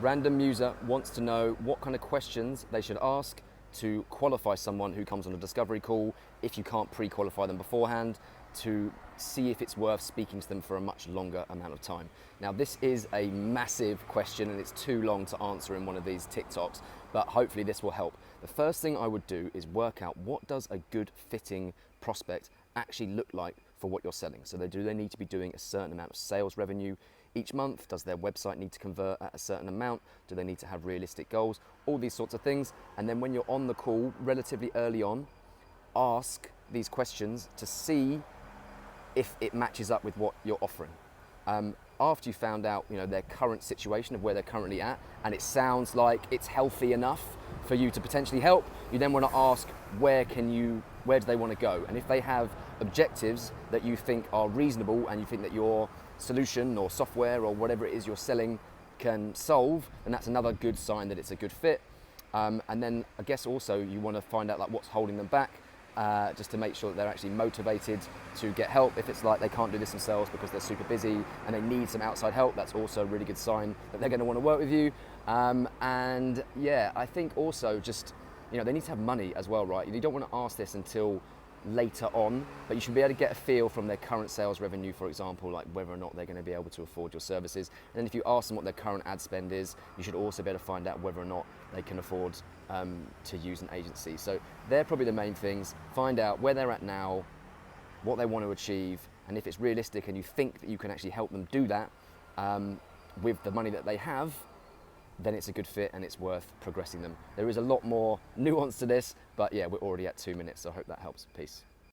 Random user wants to know what kind of questions they should ask to qualify someone who comes on a discovery call, if you can't pre-qualify them beforehand, to see if it's worth speaking to them for a much longer amount of time. Now, this is a massive question and it's too long to answer in one of these TikToks, but hopefully this will help. The first thing I would do is work out, what does a good fitting prospect actually look like for what you're selling? So do they need to be doing a certain amount of sales revenue each month? Does their website need to convert at a certain amount? Do they need to have realistic goals? All these sorts of things. And then when you're on the call relatively early on, ask these questions to see if it matches up with what you're offering. After you found out, their current situation of where they're currently at, and it sounds like it's healthy enough for you to potentially help, you then want to ask, where do they want to go? And if they have objectives that you think are reasonable and you think that your solution or software or whatever it is you're selling can solve, then that's another good sign that it's a good fit. And then I guess also you want to find out what's holding them back, just to make sure that they're actually motivated to get help. If it's like they can't do this themselves because they're super busy and they need some outside help, that's also a really good sign that they're going to want to work with you. And yeah, I think also just, they need to have money as well, right? You don't want to ask this until later on, but you should be able to get a feel from their current sales revenue, for example, like whether or not they're going to be able to afford your services. And then if you ask them what their current ad spend is, you should also be able to find out whether or not they can afford to use an agency. So they're probably the main things. Find out where they're at now, what they want to achieve, and if it's realistic and you think that you can actually help them do that with the money that they have, then it's a good fit and it's worth progressing them. There is a lot more nuance to this, but yeah, we're already at 2 minutes, so I hope that helps. Peace.